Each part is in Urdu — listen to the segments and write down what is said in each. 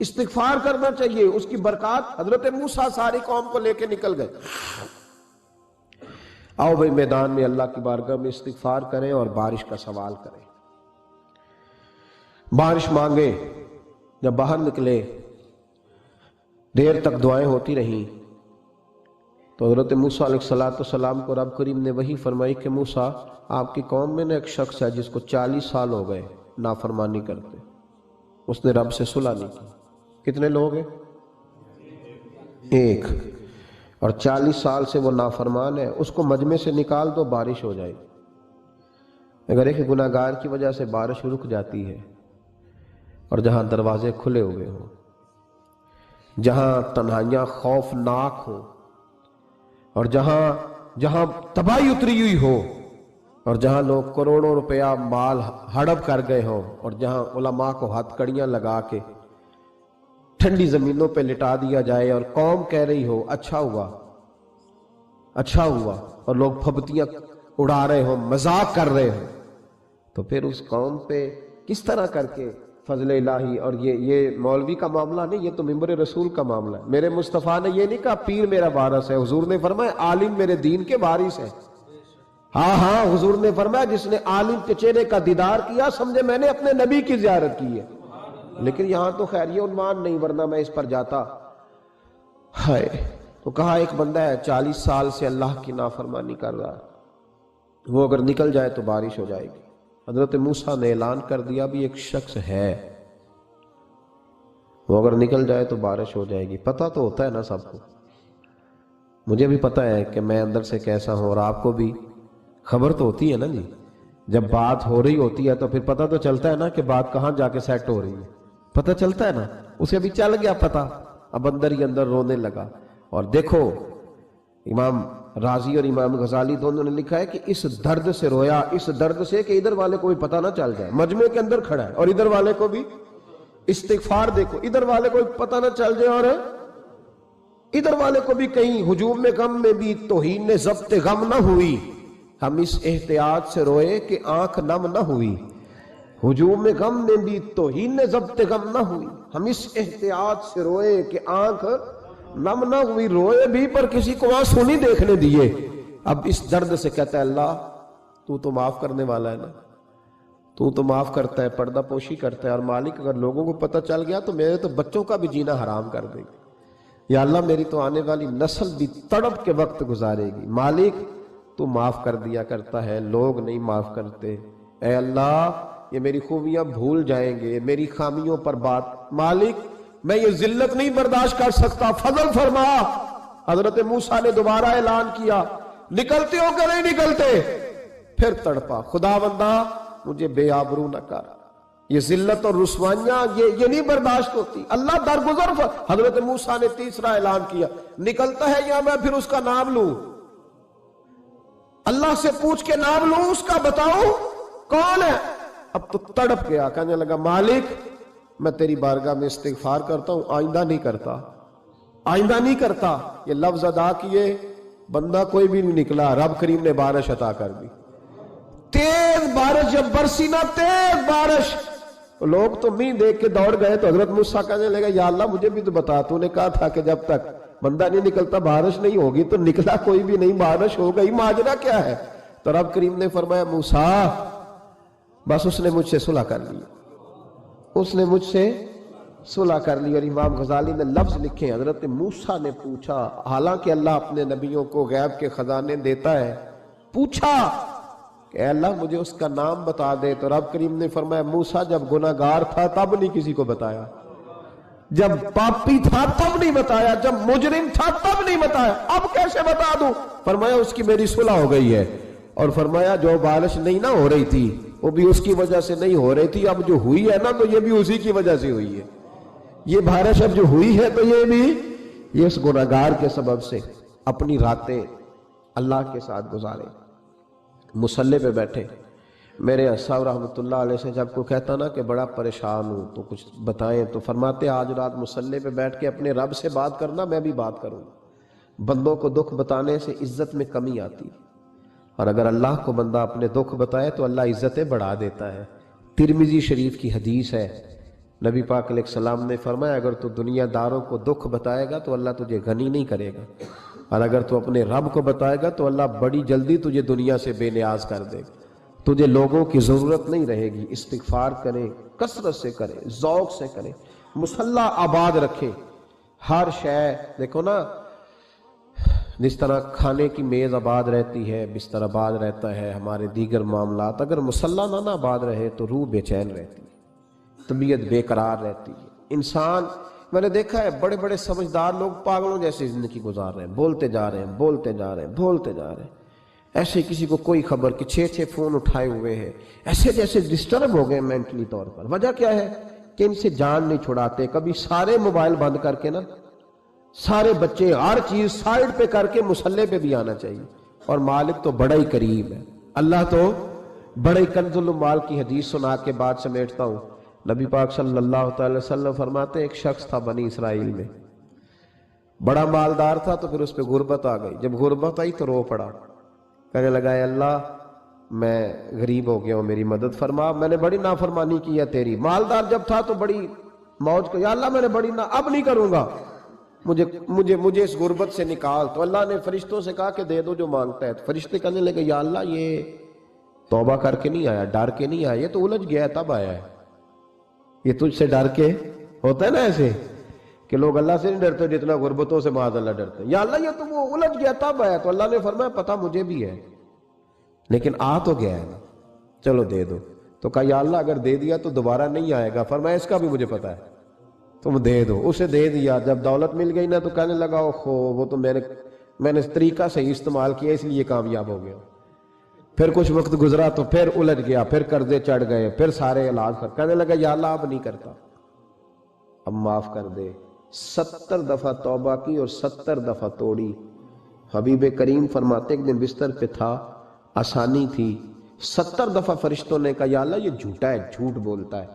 استغفار کرنا چاہیے، اس کی برکات۔ حضرت موسیٰ ساری قوم کو لے کے نکل گئے، آؤ بھائی میدان میں اللہ کی بارگاہ میں استغفار کریں اور بارش کا سوال کریں، بارش مانگے۔ جب باہر نکلے دیر تک دعائیں ہوتی رہیں تو حضرت موسیٰ علیہ السلام کو رب کریم نے وحی فرمائی کہ موسیٰ آپ کی قوم میں نے ایک شخص ہے جس کو 40 سال ہو گئے نافرمانی کرتے، اس نے رب سے صلح نہیں کی۔ کتنے لوگ ہیں؟ ایک، اور 40 سال سے وہ نافرمان ہے، اس کو مجمع سے نکال دو بارش ہو جائے۔ اگر ایک گناہگار کی وجہ سے بارش رک جاتی ہے اور جہاں دروازے کھلے ہوئے ہوں، جہاں تنہائیاں خوفناک ہوں، اور جہاں تباہی اتری ہوئی ہو، اور جہاں لوگ کروڑوں روپیہ مال ہڑپ کر گئے ہوں، اور جہاں علماء کو ہاتھ کڑیاں لگا کے ٹھنڈی زمینوں پہ لٹا دیا جائے اور قوم کہہ رہی ہو اچھا ہوا اچھا ہوا، اور لوگ پھبتیاں اڑا رہے ہوں، مذاق کر رہے ہوں، تو پھر اس قوم پہ کس طرح کر کے فضل الہی۔ اور یہ مولوی کا معاملہ نہیں، یہ تو ممبر رسول کا معاملہ ہے۔ میرے مصطفیٰ نے یہ نہیں کہا پیر میرا وارث ہے، حضور نے فرمایا عالم میرے دین کے وارث ہے۔ ہاں حضور نے فرمایا جس نے عالم کے چہرے کا دیدار کیا سمجھے میں نے اپنے نبی کی زیارت کی ہے۔ لیکن یہاں تو خیر یہ عنوان نہیں، ورنہ میں اس پر جاتا۔ ہائے، تو کہا ایک بندہ ہے 40 سال سے اللہ کی نافرمانی کر رہا، وہ اگر نکل جائے تو بارش ہو جائے گی۔ حضرت موسیٰ نے اعلان کر دیا بھی ایک شخص ہے، وہ اگر نکل جائے تو بارش ہو جائے گی۔ پتہ تو ہوتا ہے نا سب کو، مجھے بھی پتہ ہے کہ میں اندر سے کیسا ہوں، اور آپ کو بھی خبر تو ہوتی ہے نا جی۔ جب بات ہو رہی ہوتی ہے تو پھر پتہ تو چلتا ہے نا کہ بات کہاں جا کے سیٹ ہو رہی ہے، پتہ چلتا ہے نا۔ اسے بھی چل گیا پتہ، اب اندر ہی اندر رونے لگا۔ اور دیکھو امام رازی اور امام غزالی دونوں نے لکھا ہے کہ اس درد سے رویا، اس درد سے کہ ادھر والے کو بھی پتہ نہ چل جائے، مجمع کے اندر کھڑا ہے اور ادھر والے کو بھی استغفار، دیکھو ادھر والے کو بھی پتہ نہ چل جائے اور ادھر والے کو بھی کہیں ہجوم میں غم میں بھی توہین نے ضبط غم نہ ہوئی۔ ہم اس احتیاط سے روئے کہ آنکھ نم نہ ہوئی، ہجوم میں غم میں بھی توہین نے ضبط غم نہ ہوئی۔ ہم اس احتیاط سے روئے کہ آنکھ نم نہ ہوئی، روئے بھی پر کسی کو آنسو نہیں دیکھنے دیے۔ اب اس درد سے کہتا ہے اللہ تو تو معاف کرنے والا ہے نا، تو معاف کرتا ہے، پردہ پوشی کرتا ہے، اور مالک اگر لوگوں کو پتہ چل گیا تو میرے تو بچوں کا بھی جینا حرام کر دے گا، یا اللہ میری تو آنے والی نسل بھی تڑپ کے وقت گزارے گی۔ مالک تو معاف کر دیا کرتا ہے، لوگ نہیں معاف کرتے، اے اللہ یہ میری خوبیاں بھول جائیں گے، میری خامیوں پر بات، مالک میں یہ ذلت نہیں برداشت کر سکتا، فضل فرما۔ حضرت موسیٰ نے دوبارہ اعلان کیا نکلتے ہو کہ نہیں نکلتے؟ پھر تڑپا خدا بندہ مجھے بے آبرو نہ کر، یہ ذلت اور رسوائیاں یہ نہیں برداشت ہوتی، اللہ درگزر۔ حضرت موسیٰ نے تیسرا اعلان کیا نکلتا ہے یا میں پھر اس کا نام لوں، اللہ سے پوچھ کے نام لوں اس کا، بتاؤ کون ہے؟ اب تو تڑپ گیا، کہنے لگا مالک میں تیری بارگاہ میں استغفار کرتا ہوں، آئندہ نہیں کرتا، آئندہ نہیں کرتا۔ یہ لفظ ادا کیے، بندہ کوئی بھی نہیں نکلا، رب کریم نے بارش عطا کر دی، تیز بارش جب برسی نا، تیز بارش، لوگ تو منہ دیکھ کے دوڑ گئے۔ تو حضرت موسیٰ کہنے لگا یا اللہ مجھے بھی تو بتا، تو نے کہا تھا کہ جب تک بندہ نہیں نکلتا بارش نہیں ہوگی، تو نکلا کوئی بھی نہیں، بارش ہو گئی، ماجرا کیا ہے؟ تو رب کریم نے فرمایا موسیٰ بس اس نے مجھ سے صلح کر لی، اس نے مجھ سے صلح کر لی۔ اور امام غزالی نے لفظ لکھے، حضرت موسیٰ نے پوچھا، حالانکہ اللہ اپنے نبیوں کو غیب کے خزانے دیتا ہے، پوچھا کہ اے اللہ مجھے اس کا نام بتا دے، تو رب کریم نے فرمایا موسیٰ جب گناہگار تھا تب نہیں کسی کو بتایا، جب پاپی تھا تب نہیں بتایا، جب مجرم تھا تب نہیں بتایا، اب کیسے بتا دوں؟ فرمایا اس کی میری صلح ہو گئی ہے، اور فرمایا جو بارش نہیں نہ ہو رہی تھی وہ بھی اس کی وجہ سے نہیں ہو رہی تھی، اب جو ہوئی ہے نا تو یہ بھی اسی کی وجہ سے ہوئی ہے، یہ بارش اب جو ہوئی ہے تو یہ بھی یہ اس گناہگار کے سبب سے۔ اپنی راتیں اللہ کے ساتھ گزارے، مصلی پہ بیٹھے۔ میرے صاحب رحمۃ اللہ علیہ سے جب کوئی کہتا نا کہ بڑا پریشان ہوں تو کچھ بتائیں، تو فرماتے آج رات مصلی پہ بیٹھ کے اپنے رب سے بات کرنا، میں بھی بات کروں۔ بندوں کو دکھ بتانے سے عزت میں کمی آتی، اور اگر اللہ کو بندہ اپنے دکھ بتائے تو اللہ عزتیں بڑھا دیتا ہے۔ ترمذی شریف کی حدیث ہے نبی پاک علیہ السلام نے فرمایا اگر تو دنیا داروں کو دکھ بتائے گا تو اللہ تجھے غنی نہیں کرے گا، اور اگر تو اپنے رب کو بتائے گا تو اللہ بڑی جلدی تجھے دنیا سے بے نیاز کر دے گا، تجھے لوگوں کی ضرورت نہیں رہے گی۔ استغفار کریں، کثرت سے کریں، ذوق سے کریں، مصلی آباد رکھیں، ہر شے دیکھو نا، جس طرح کھانے کی میز آباد رہتی ہے، بستر آباد رہتا ہے، ہمارے دیگر معاملات، اگر مصلی نہ آباد رہے تو روح بے چین رہتی ہے، طبیعت بے قرار رہتی ہے۔ انسان، میں نے دیکھا ہے بڑے بڑے سمجھدار لوگ پاگلوں جیسے زندگی گزار رہے ہیں، بولتے جا رہے ہیں، بولتے جا رہے ہیں، بولتے جا رہے ہیں، ایسے کسی کو کوئی خبر کہ 6 فون اٹھائے ہوئے ہیں، ایسے جیسے ڈسٹرب ہو گئے مینٹلی طور پر۔ وجہ کیا ہے کہ ان سے جان نہیں چھڑاتے۔ کبھی سارے موبائل بند کر کے نا، سارے بچے ہر چیز سائیڈ پہ کر کے مصلی پہ بھی آنا چاہیے، اور مالک تو بڑا ہی قریب ہے، اللہ تو بڑا ہی کنز المال کی حدیث سنا کے بعد سمیٹتا ہوں۔ نبی پاک صلی اللہ تعالی وسلم فرماتے ہیں ایک شخص تھا بنی اسرائیل میں، بڑا مالدار تھا، تو پھر اس پہ غربت آ گئی۔ جب غربت آئی تو رو پڑا، کہنے لگا اے اللہ میں غریب ہو گیا ہوں، میری مدد فرما، میں نے بڑی نافرمانی کی ہے تیری۔ مالدار جب تھا تو بڑی موج کو، یا اللہ میں نے اب نہیں کروں گا، مجھے اس غربت سے نکال۔ تو اللہ نے فرشتوں سے کہا کہ دے دو جو مانگتا ہے۔ تو فرشتے کہنے لگے یا اللہ یہ توبہ کر کے نہیں آیا، ڈر کے نہیں آیا، یہ تو الجھ گیا ہے تب آیا ہے، یہ تجھ سے ڈر کے ہوتا ہے نا ایسے کہ لوگ اللہ سے نہیں ڈرتے جتنا غربتوں سے معاذ اللہ ڈرتے ہیں۔ یا اللہ یہ تو وہ الجھ گیا تب آیا۔ تو اللہ نے فرمایا پتہ مجھے بھی ہے، لیکن آ تو گیا ہے نا، چلو دے دو۔ تو کہا یا اللہ اگر دے دیا تو دوبارہ نہیں آئے گا۔ فرمایا اس کا بھی مجھے پتہ ہے، تم دے دو۔ اسے دے دیا۔ جب دولت مل گئی نا تو کہنے لگا اوہو وہ تو میں نے طریقہ صحیح استعمال کیا اس لیے کامیاب ہو گیا۔ پھر کچھ وقت گزرا تو پھر الجھ گیا، پھر قرضے چڑھ گئے، پھر سارے علاج کہنے لگا یا اللہ اب نہیں کرتا، اب معاف کر دے۔ 70 دفعہ توبہ کی اور 70 دفعہ توڑی۔ حبیب کریم فرماتے ایک دن بستر پہ تھا، آسانی تھی، 70 دفعہ فرشتوں نے کہا یا اللہ یہ جھوٹا ہے، جھوٹ بولتا ہے،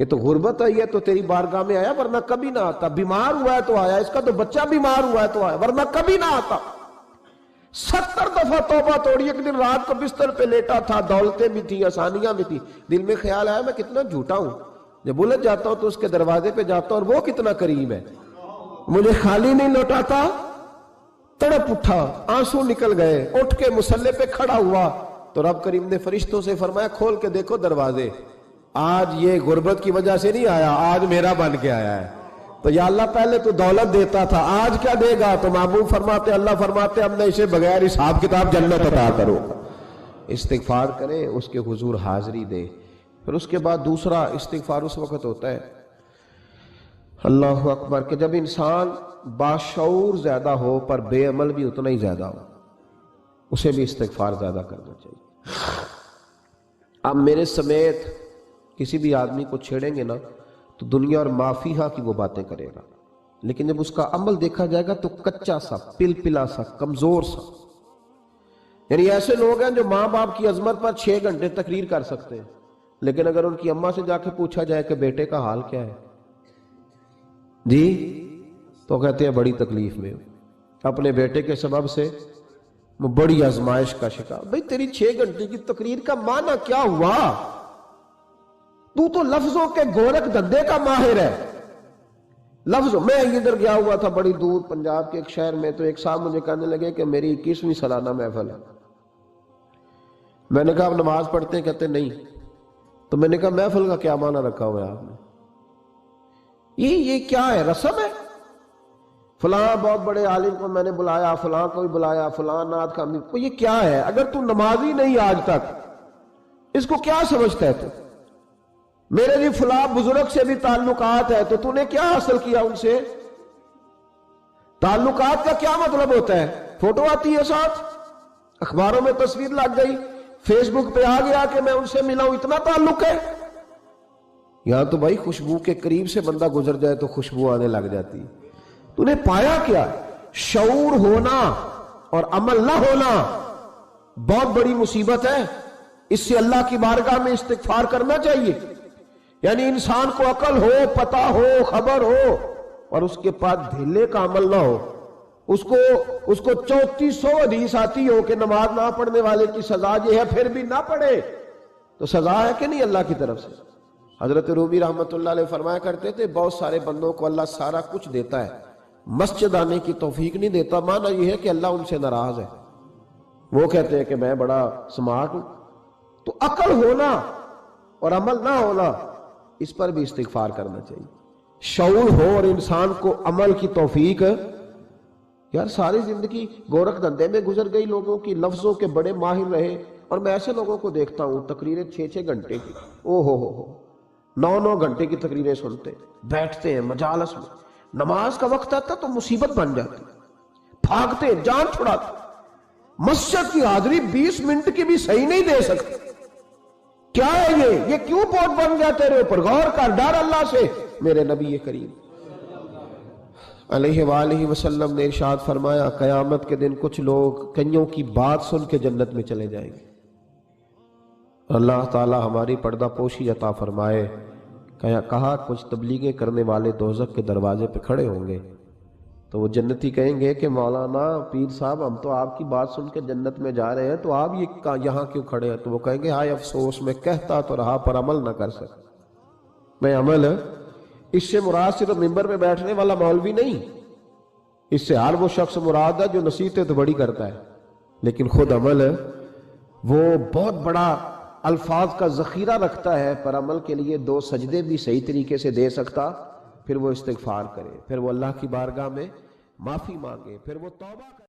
یہ تو غربت آئی ہے تو تیری بارگاہ میں آیا ورنہ کبھی نہ آتا، بیمار ہوا ہے تو آیا، اس کا تو بچہ بیمار ہوا ہے تو آیا ورنہ کبھی نہ آتا۔ 70 دفعہ توبہ توڑی۔ ایک دن رات کو بستر پہ لیٹا تھا، دولتیں بھی تھی، آسانیاں بھی تھی، دل میں خیال آیا میں کتنا جھوٹا ہوں، جب الجھ جاتا ہوں تو اس کے دروازے پہ جاتا ہوں اور وہ کتنا قریب ہے، مجھے خالی نہیں لوٹاتا۔ تڑپ اٹھا، آنسو نکل گئے، اٹھ کے مصلی پہ کھڑا ہوا تو رب کریم نے فرشتوں سے فرمایا کھول کے دیکھو دروازے، آج یہ غربت کی وجہ سے نہیں آیا، آج میرا بن کے آیا ہے۔ تو یا اللہ پہلے تو دولت دیتا تھا، آج کیا دے گا؟ تو محبوب فرماتے، اللہ فرماتے اب میں اسے بغیر حساب کتاب جنت عطا کروں۔ استغفار کریں، اس کے حضور حاضری دے۔ پھر اس کے بعد دوسرا استغفار اس وقت ہوتا ہے اللہ اکبر کہ جب انسان باشعور زیادہ ہو پر بے عمل بھی اتنا ہی زیادہ ہو، اسے بھی استغفار زیادہ کرنا چاہیے۔ اب میرے سمیت کسی بھی آدمی کو چھیڑیں گے نا تو دنیا اور مافیہا کی وہ باتیں کرے گا، لیکن جب اس کا عمل دیکھا جائے گا تو کچا سا، پلپلا سا، کمزور سا۔ یعنی ایسے لوگ ہیں جو ماں باپ کی عظمت پر 6 گھنٹے تقریر کر سکتے ہیں، لیکن اگر ان کی اماں سے جا کے پوچھا جائے کہ بیٹے کا حال کیا ہے جی، تو کہتے ہیں بڑی تکلیف میں ہوں، اپنے بیٹے کے سبب سے وہ بڑی آزمائش کا شکار۔ بھئی تیری 6 گھنٹے کی تقریر کا معنی کیا ہوا؟ تو لفظوں کے گورکھ دھندے کا ماہر ہے۔ لفظوں میں ادھر گیا ہوا تھا بڑی دور پنجاب کے ایک شہر میں، تو ایک صاحب مجھے کہنے لگے کہ میری 21ویں سالانہ محفل ہے۔ میں نے کہا آپ نماز پڑھتے ہیں؟ کہتے نہیں۔ تو میں نے کہا محفل کا کیا معنی رکھا ہوا ہے آپ نے؟ یہ کیا ہے، رسم ہے؟ فلاں بہت بڑے عالم کو میں نے بلایا، فلاں کو بھی بلایا، فلاں نعت کا کو، یہ کیا ہے؟ اگر تو نمازی نہیں آج تک، اس کو کیا سمجھتا ہے تو؟ میرے بھی فلاں بزرگ سے بھی تعلقات ہے، تو نے کیا حاصل کیا ان سے؟ تعلقات کا کیا مطلب ہوتا ہے؟ فوٹو آتی ہے ساتھ، اخباروں میں تصویر لگ گئی، فیس بک پہ آ گیا کہ میں ان سے ملا ہوں، اتنا تعلق ہے؟ یہاں تو بھائی خوشبو کے قریب سے بندہ گزر جائے تو خوشبو آنے لگ جاتی ہے۔ تو نے پایا کیا؟ شعور ہونا اور عمل نہ ہونا بہت بڑی مصیبت ہے۔ اس سے اللہ کی بارگاہ میں استغفار کرنا چاہیے۔ یعنی انسان کو عقل ہو، پتہ ہو، خبر ہو، اور اس کے پاس دھیلے کا عمل نہ ہو، اس کو 3400 حدیث آتی ہو کہ نماز نہ پڑھنے والے کی سزا یہ ہے، پھر بھی نہ پڑھے تو سزا ہے کہ نہیں اللہ کی طرف سے؟ حضرت رومی رحمت اللہ علیہ فرمایا کرتے تھے بہت سارے بندوں کو اللہ سارا کچھ دیتا ہے، مسجد آنے کی توفیق نہیں دیتا، معنی یہ ہے کہ اللہ ان سے ناراض ہے۔ وہ کہتے ہیں کہ میں بڑا سمارٹ ہوں۔ تو عقل ہونا اور عمل نہ ہونا، اس پر بھی استغفار کرنا چاہیے۔ شعور ہو اور انسان کو عمل کی توفیق، یار ساری زندگی گورکھ دھندے میں گزر گئی لوگوں کی، لفظوں کے بڑے ماہر رہے، اور میں ایسے لوگوں کو دیکھتا ہوں تقریریں 6 گھنٹے کی، او ہو 9 گھنٹے کی تقریریں سنتے، بیٹھتے ہیں مجالس میں، نماز کا وقت آتا تو مصیبت بن جاتی، بھاگتے جان چھڑاتے، مسجد کی حاضری 20 منٹ کی بھی صحیح نہیں دے سکتے۔ کیا ہے یہ کیوں بوجھ بن گیا تیرے اوپر؟ غور کر، ڈر اللہ سے۔ میرے نبی کریم علیہ وآلہ وسلم نے ارشاد فرمایا قیامت کے دن کچھ لوگ کئیوں کی بات سن کے جنت میں چلے جائیں گے۔ اللہ تعالی ہماری پردہ پوشی عطا فرمائے۔ کہا کچھ تبلیغیں کرنے والے دوزخ کے دروازے پہ کھڑے ہوں گے تو وہ جنتی کہیں گے کہ مولانا پیر صاحب ہم تو آپ کی بات سن کے جنت میں جا رہے ہیں، تو آپ یہاں کیوں کھڑے ہیں؟ تو وہ کہیں گے ہائے افسوس، میں کہتا تو رہا پر عمل نہ کر سکا۔ میں عمل، اس سے مراد صرف ممبر پہ بیٹھنے والا مولوی نہیں، اس سے ہر وہ شخص مراد ہے جو نصیحتیں تو بڑی کرتا ہے، لیکن خود عمل وہ بہت بڑا الفاظ کا ذخیرہ رکھتا ہے، پر عمل کے لیے 2 سجدے بھی صحیح طریقے سے دے سکتا، پھر وہ استغفار کرے، پھر وہ اللہ کی بارگاہ میں معافی مانگے، پھر وہ توبہ کرے۔